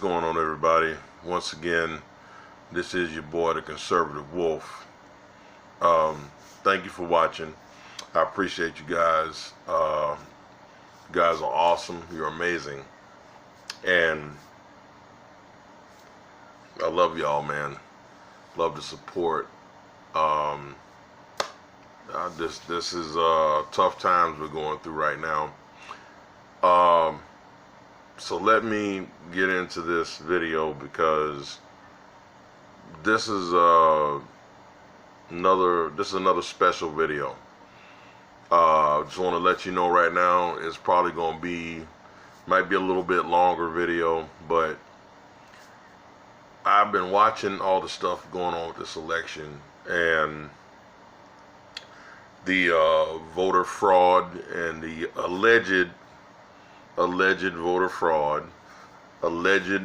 going on, everybody? Once again, this is your boy, the Conservative Wolf. Thank you for watching. I appreciate you guys. You guys are awesome. You're amazing. And I love y'all, man. Love the support. This is tough times we're going through right now. So let me get into this video because this is another special video. Just want to let you know right now, it's probably going to might be a little bit longer video, but I've been watching all the stuff going on with this election and the voter fraud and the alleged voter fraud, alleged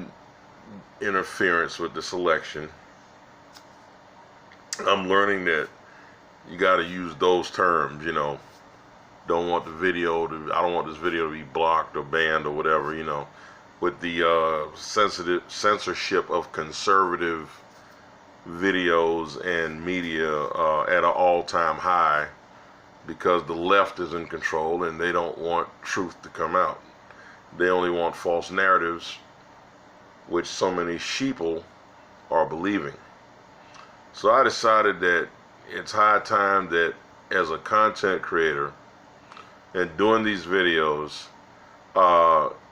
interference with this election. I'm learning that you got to use those terms, you know. I don't want this video to be blocked or banned or whatever, you know, with the censorship of conservative videos and media at an all-time high, because the left is in control and they don't want truth to come out. They only want false narratives, which so many sheeple are believing. So I decided that it's high time that, as a content creator and doing these videos,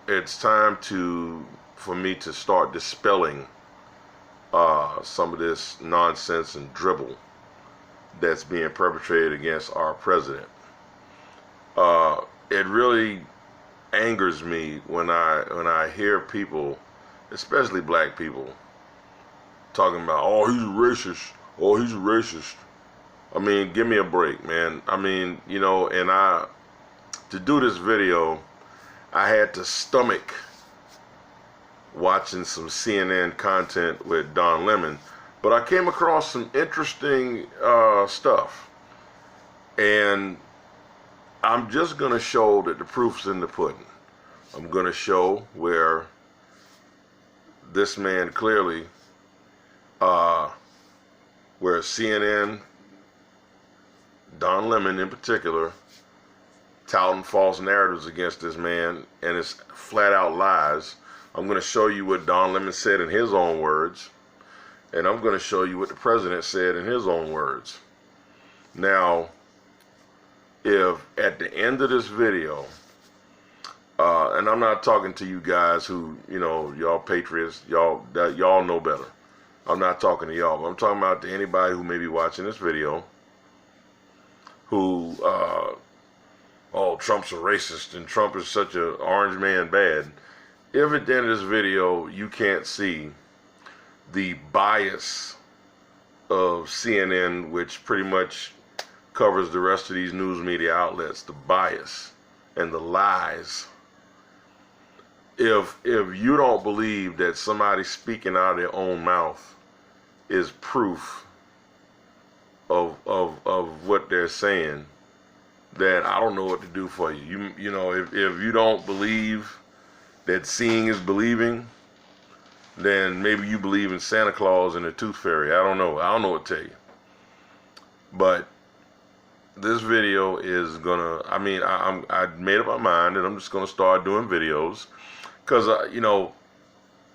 it's time for me to start dispelling some of this nonsense and dribble that's being perpetrated against our president. It really angers me when I hear people, especially black people, talking about, oh, he's a racist, oh, he's a racist. I mean, give me a break, man. I mean, you know, and to do this video, I had to stomach watching some CNN content with Don Lemon, but I came across some interesting stuff, and I'm just going to show that the proof's in the pudding. I'm going to show where this man clearly, where CNN, Don Lemon in particular, touting false narratives against this man, and it's flat out lies. I'm going to show you what Don Lemon said in his own words, and I'm going to show you what the president said in his own words. Now, if at the end of this video, and I'm not talking to you guys who, you know, y'all patriots, y'all know better. I'm not talking to y'all. I'm talking about to anybody who may be watching this video who, oh, Trump's a racist and Trump is such an orange man bad. If at the end of this video you can't see the bias of CNN, which pretty much covers the rest of these news media outlets, the bias and the lies, if you don't believe that somebody speaking out of their own mouth is proof of what they're saying, then I don't know what to do for you. You know, if you don't believe that seeing is believing, then maybe you believe in Santa Claus and the Tooth Fairy. I don't know what to tell you. But this video is gonna, I mean, I made up my mind that I'm just gonna start doing videos, because you know,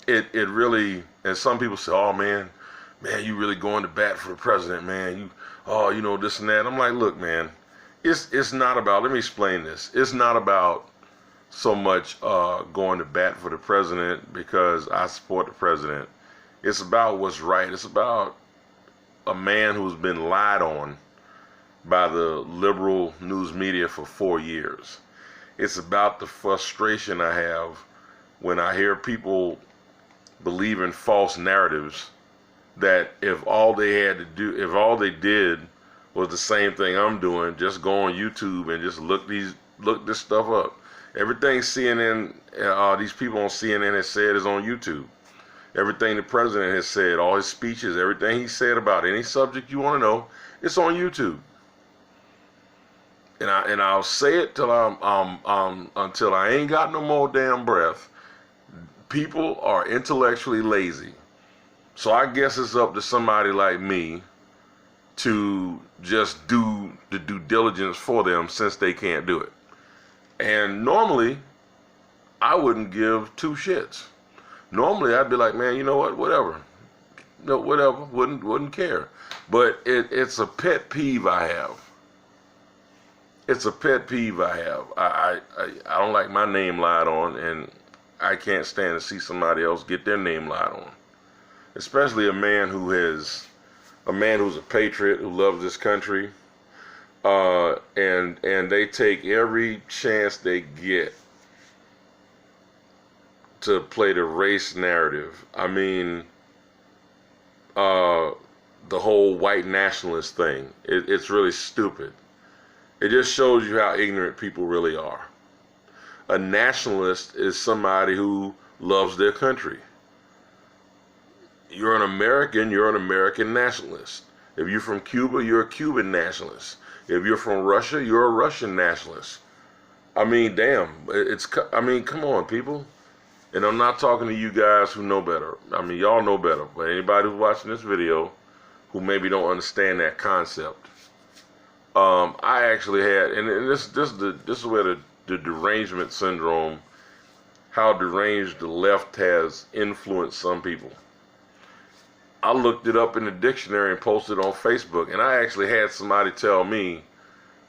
it really, and some people say, oh man, you really going to bat for the president, man. You know, this and that. I'm like, look, man, it's not about, let me explain this. It's not about so much going to bat for the president because I support the president. It's about what's right. It's about a man who's been lied on by the liberal news media for 4 years. It's about the frustration I have when I hear people believe in false narratives, that if all they did was the same thing I'm doing, just go on YouTube and just look this stuff up. Everything CNN, these people on CNN has said is on YouTube. Everything the president has said, all his speeches, everything he said about any subject you want to know, it's on YouTube. And I'll say it till until I ain't got no more damn breath. people are intellectually lazy. So I guess it's up to somebody like me to just do the due diligence for them, since they can't do it. And normally, I wouldn't give two shits. Normally, I'd be like, man, you know what, whatever. No, whatever, wouldn't care. But it's a pet peeve I have. It's a pet peeve I have. I don't like my name lied on, and I can't stand to see somebody else get their name lied on. Especially a man who's a patriot, who loves this country, and they take every chance they get to play the race narrative. I mean, the whole white nationalist thing, it's really stupid. It just shows you how ignorant people really are. A nationalist is somebody who loves their country. You're an American nationalist. If you're from Cuba, you're a Cuban nationalist. If you're from Russia, you're a Russian nationalist. I mean, damn, come on, people. And I'm not talking to you guys who know better. I mean, y'all know better. But anybody who's watching this video who maybe don't understand that concept, I actually had, and this is where the derangement syndrome, how deranged the left has influenced some people. I looked it up in the dictionary and posted it on Facebook, and I actually had somebody tell me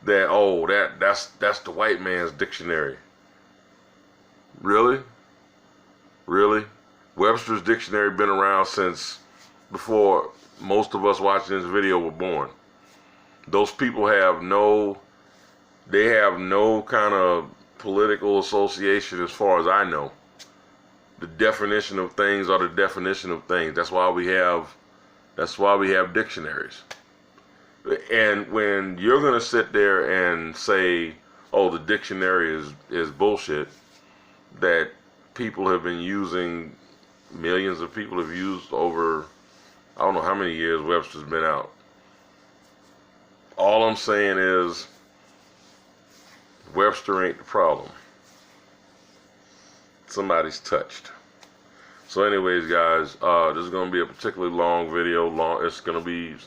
that, oh, that's the white man's dictionary. Really? Really? Webster's dictionary been around since before most of us watching this video were born. Those people have no kind of political association, as far as I know. The definition of things are the definition of things. That's why we have dictionaries. And when you're gonna sit there and say, oh, the dictionary is bullshit, that people have been using, millions of people have used over, I don't know how many years Webster's been out. All I'm saying is, Webster ain't the problem. Somebody's touched. So anyways, guys, this is going to be a particularly long video. It's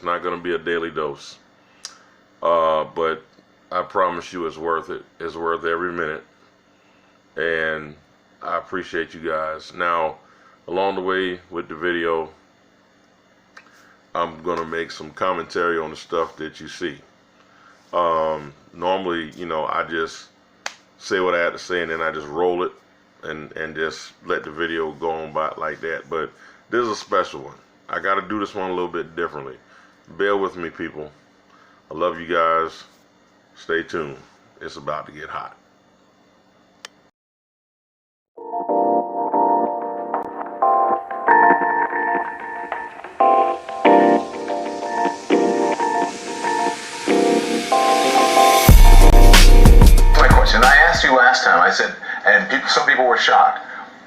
not going to be a daily dose. But I promise you it's worth it. It's worth every minute. And I appreciate you guys. Now, along the way with the video, I'm going to make some commentary on the stuff that you see. Normally, I just say what I had to say, and then I just roll it and just let the video go on by like that. But this is a special one. I got to do this one a little bit differently. Bear with me, people. I love you guys. Stay tuned. It's about to get hot. And I asked you last time, I said, and some people were shocked,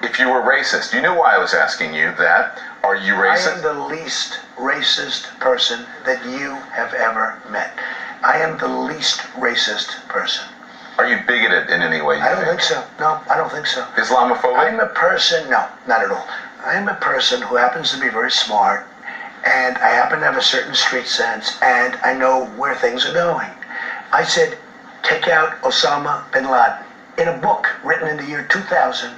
if you were racist. You knew why I was asking you that. Are you racist? I am the least racist person that you have ever met. I am the least racist person. Are you bigoted in any way? I don't think so. No, I don't think so. Islamophobic? I'm a person, no, not at all. I'm a person who happens to be very smart, and I happen to have a certain street sense, and I know where things are going. I said, take out Osama bin Laden. In a book written in the year 2000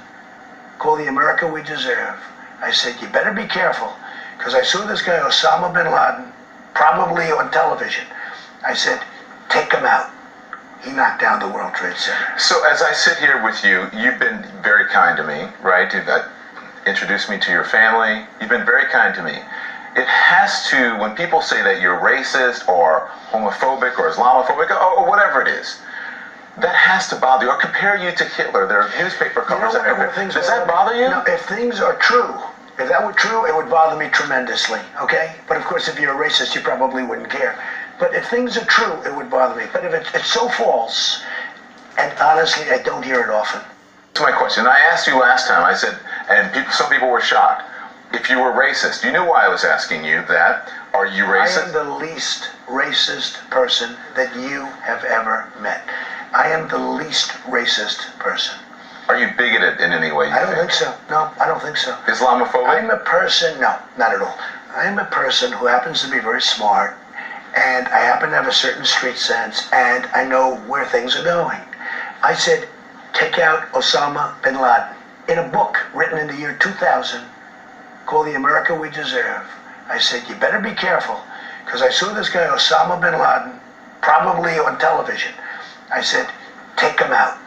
called The America We Deserve, I said, you better be careful, because I saw this guy Osama bin Laden, probably on television. I said, take him out. He knocked down the World Trade Center. So as I sit here with you, you've been very kind to me, right? You've introduced me to your family. You've been very kind to me. It has to, when people say that you're racist or homophobic or Islamophobic or whatever it is, that has to bother you, or compare you to Hitler. There are newspaper covers. Does that bother you? No, if things are true, if that were true, it would bother me tremendously, okay? But of course, if you're a racist, you probably wouldn't care. But if things are true, it would bother me. But if it's so false, and honestly, I don't hear it often. That's my question. I asked you last time, I said, and some people were shocked, if you were racist. You knew why I was asking you that. Are you racist? I am the least racist person that you have ever met. I am the least racist person. Are you bigoted in any way? I don't think so. No, I don't think so. Islamophobic? I'm a person, no, not at all. I'm a person who happens to be very smart, and I happen to have a certain street sense, and I know where things are going. I said, take out Osama bin Laden. In a book written in the year 2000 called The America We Deserve, I said, you better be careful, because I saw this guy Osama bin Laden, probably on television. I said, take him out.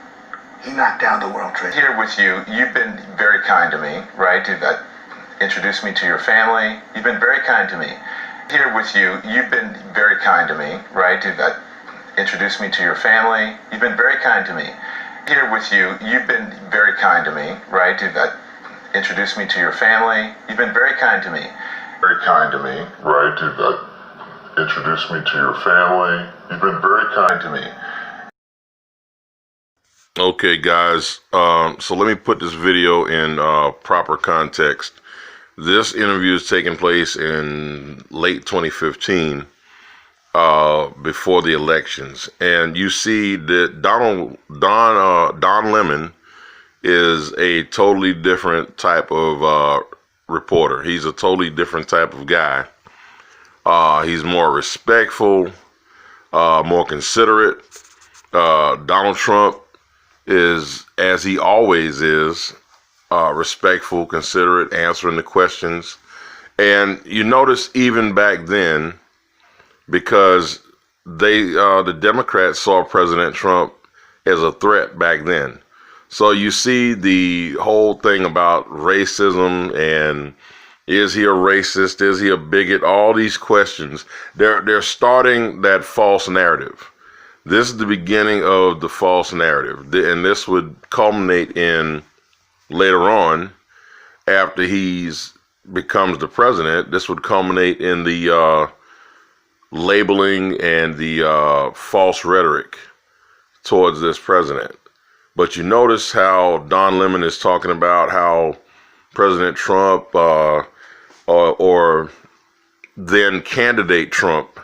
He knocked down the World Trade. Here with you, you've been very kind to me, right? You've introduced me to your family. You've been very kind to me. Here with you, you've been very kind to me, right? You've introduced me to your family. You've been very kind to me. Here with you, you've been very kind to me, right? You've introduced me to your family. You've been very kind to me. Very kind to me, right? You've introduced me to your family. You've been very kind to me. Okay, guys, so let me put this video in proper context. This interview is taking place in late 2015, before the elections. And you see that Don Lemon is a totally different type of reporter. He's a totally different type of guy. He's more respectful, more considerate. Donald Trump is, as he always is, respectful, considerate, answering the questions. And you notice even back then, because the Democrats saw President Trump as a threat back then. So you see the whole thing about racism and is he a racist? Is he a bigot? All these questions. They're starting that false narrative. This is the beginning of the false narrative, and this would culminate in later on, after he's becomes the president. This would culminate in the labeling and the false rhetoric towards this president. But you notice how Don Lemon is talking about how President Trump or then candidate Trump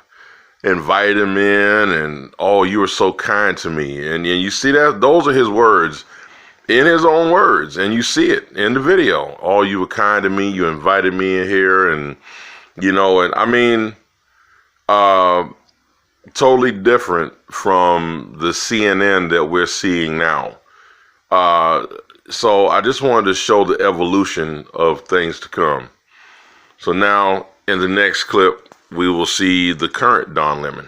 invite him in, and oh, you were so kind to me. And you see that those are his words, in his own words, and you see it in the video. Oh, you were kind to me, you invited me in here, and and I mean, totally different from the CNN that we're seeing now. So I just wanted to show the evolution of things to come. So now in the next clip, we will see the current Don Lemon.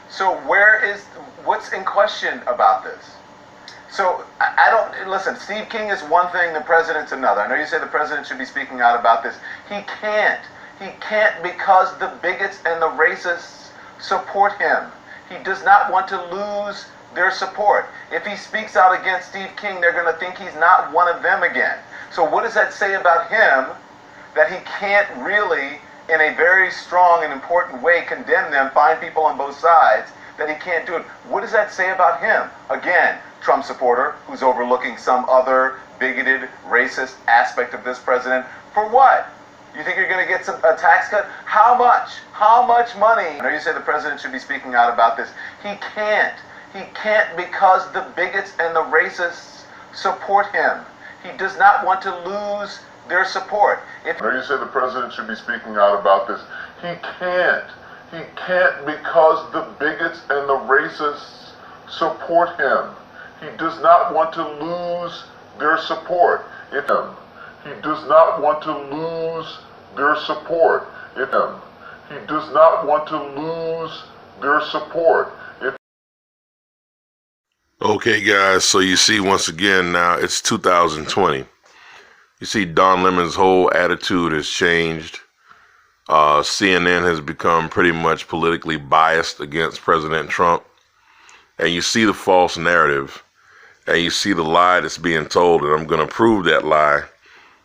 So what's in question about this? So I don't, listen, Steve King is one thing, the president's another. I know you say the president should be speaking out about this. He can't because the bigots and the racists support him. He does not want to lose their support. If he speaks out against Steve King, they're going to think he's not one of them again. So what does that say about him, that he can't really, in a very strong and important way, condemn them, find people on both sides, that he can't do it? What does that say about him? Again, Trump supporter who's overlooking some other bigoted, racist aspect of this president. For what? You think you're going to get a tax cut? How much? How much money? I know you say the president should be speaking out about this. He can't. He can't because the bigots and the racists support him. He does not want to lose their support. I know you say the president should be speaking out about this. He can't. He can't because the bigots and the racists support him. He does not want to lose their support. He does not want to lose their support. He does not want to lose their support. Okay, guys, so you see once again now it's 2020. You see Don Lemon's whole attitude has changed. CNN has become pretty much politically biased against President Trump. And you see the false narrative, and you see the lie that's being told, and I'm going to prove that lie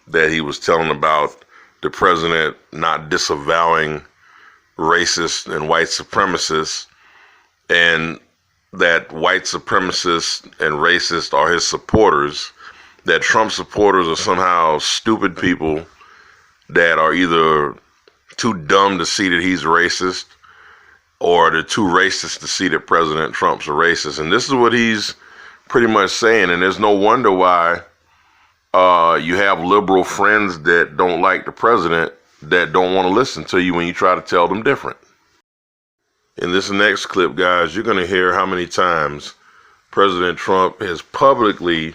that he was telling about the president not disavowing racist and white supremacists, and that white supremacists and racists are his supporters, that Trump supporters are somehow stupid people that are either too dumb to see that he's racist, or they're too racist to see that President Trump's a racist. And this is what he's pretty much saying. And there's no wonder why you have liberal friends that don't like the president that don't want to listen to you when you try to tell them different. In this next clip, guys, you're going to hear how many times President Trump has publicly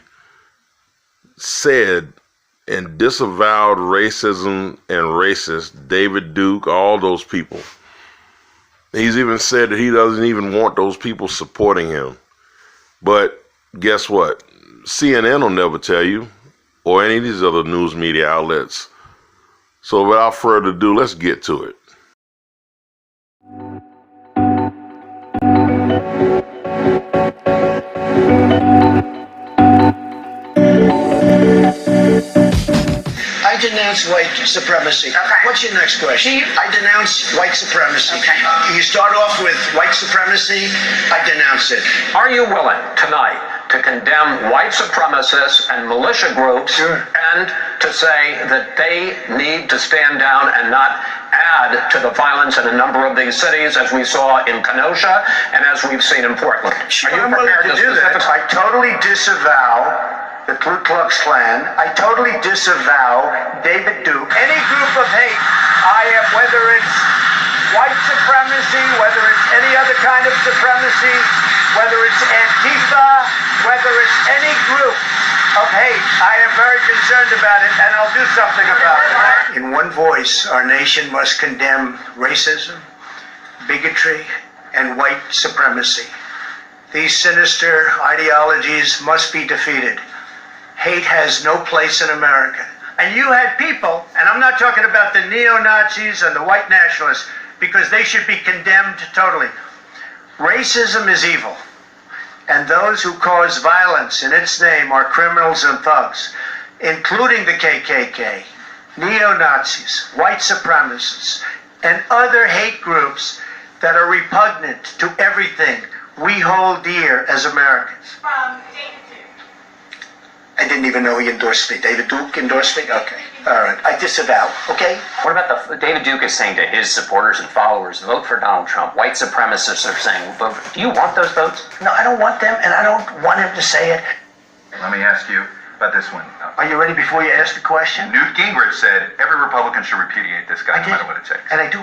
said and disavowed racism and racist David Duke, all those people. He's even said that he doesn't even want those people supporting him. But guess what? CNN will never tell you, or any of these other news media outlets. So without further ado, let's get to it. I denounce white supremacy. Okay. What's your next question? I denounce white supremacy. Okay. You start off with white supremacy, I denounce it. Are you willing tonight to condemn white supremacists and militia groups Sure. and to say that they need to stand down and not add to the violence in a number of these cities, as we saw in Kenosha and as we've seen in Portland? Sure, Are you I'm willing prepared to do that. specifically? I totally disavow the Ku Klux Klan. I totally disavow David Duke. Any group of hate, whether it's white supremacy, whether it's any other kind of supremacy, whether it's Antifa, whether it's any group of hate, I am very concerned about it, and I'll do something about it. In one voice, our nation must condemn racism, bigotry, and white supremacy. These sinister ideologies must be defeated. Hate has no place in America. And you had people, and I'm not talking about the neo-Nazis and the white nationalists, because they should be condemned totally. Racism is evil, and those who cause violence in its name are criminals and thugs, including the KKK, neo-Nazis, white supremacists, and other hate groups that are repugnant to everything we hold dear as Americans. I didn't even know he endorsed me. David Duke endorsed me? Okay. All right. I disavow. Okay? What about David Duke is saying to his supporters and followers, vote for Donald Trump. White supremacists are saying, vote. Do you want those votes? No, I don't want them, and I don't want him to say it. Let me ask you about this one. Are you ready before you ask the question? Newt Gingrich said every Republican should repudiate this guy I no did. matter what it takes. And I do.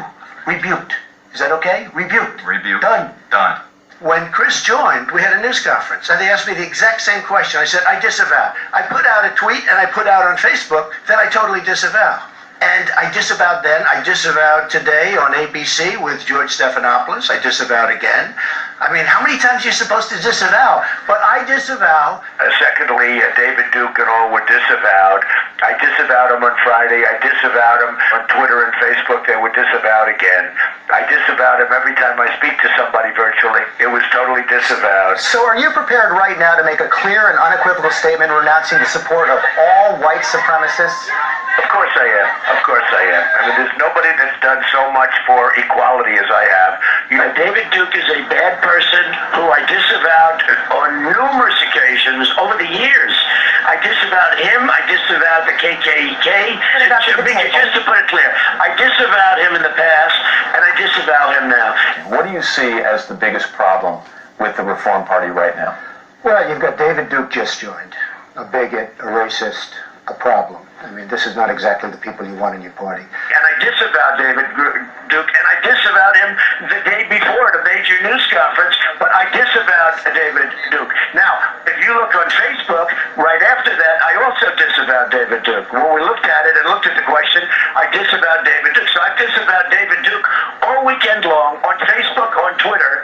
Rebuked. Is that okay? Rebuked. Rebuke. Done. Done. When Chris joined, we had a news conference, and they asked me the exact same question. I said, I disavow. I put out a tweet, and I put out on Facebook that I totally disavow. And I disavowed then. I disavowed today on ABC with George Stephanopoulos. I disavowed again. I mean, how many times are you supposed to disavow? But I disavow. Secondly, David Duke and all were disavowed. I disavowed him on Friday. I disavowed him on Twitter and Facebook. They were disavowed again. I disavowed him every time I speak to somebody virtually. It was totally disavowed. So are you prepared right now to make a clear and unequivocal statement renouncing the support of all white supremacists? Of course I am. Of course I am. I mean, there's nobody that's done so much for equality as I have. David Duke is a bad person who I disavowed on numerous occasions over the years. I disavowed him. I disavowed the KKK. Just to put it clear, I disavowed him in the past, and I disavow him now. What do you see as the biggest problem with the Reform Party right now? Well, you've got David Duke just joined. A bigot, a racist, a problem. I mean, this is not exactly the people you want in your party. And I disavowed David Duke, and I disavowed him the day before at a major news conference, but I disavowed David Duke. Now, if you look on Facebook, right after that, I also disavowed David Duke. When we looked at it and looked at the question, I disavowed David Duke. So I disavowed David Duke all weekend long on Facebook, on Twitter,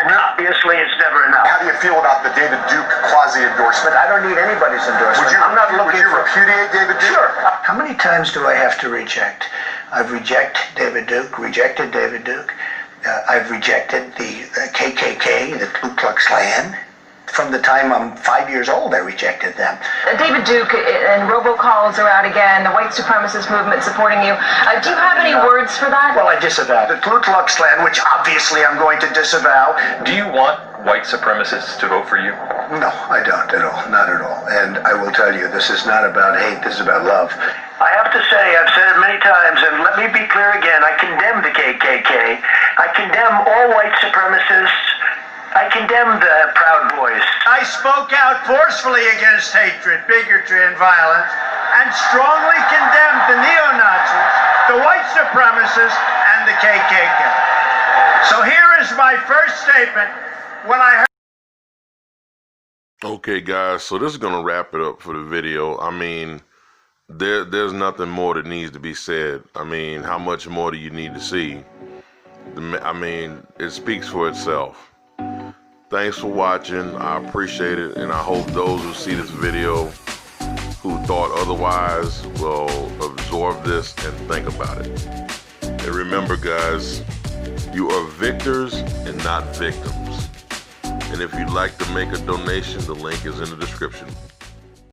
and obviously it's never enough. How do you feel about the David Duke quasi-endorsement? I don't need anybody's endorsement. I'm not looking Would you for... repudiate David Duke? Sure. How many times do I have to reject? I've rejected David Duke. I've rejected the KKK, the Ku Klux Klan. From the time I'm 5 years old, I rejected them. David Duke and robocalls are out again, the white supremacist movement supporting you. Do you have any words for that? Well, I disavow the Ku Klux Klan, which obviously I'm going to disavow. Do you want white supremacists to vote for you? No, I don't at all. Not at all. And I will tell you, this is not about hate. This is about love. I have to say, I've said it many times, and let me be clear again, I condemn the KKK. I I condemn all white supremacists. I condemn the Proud Boys. I spoke out forcefully against hatred, bigotry, and violence, and strongly condemned the neo-Nazis, the white supremacists, and the KKK. So here is my first statement. When I heard... Okay, guys, so this is going to wrap it up for the video. I mean, there's nothing more that needs to be said. I mean, how much more do you need to see? I mean, it speaks for itself. Thanks for watching. I appreciate it, and I hope those who see this video who thought otherwise will absorb this and think about it. And remember, guys, you are victors and not victims. And if you'd like to make a donation, the link is in the description.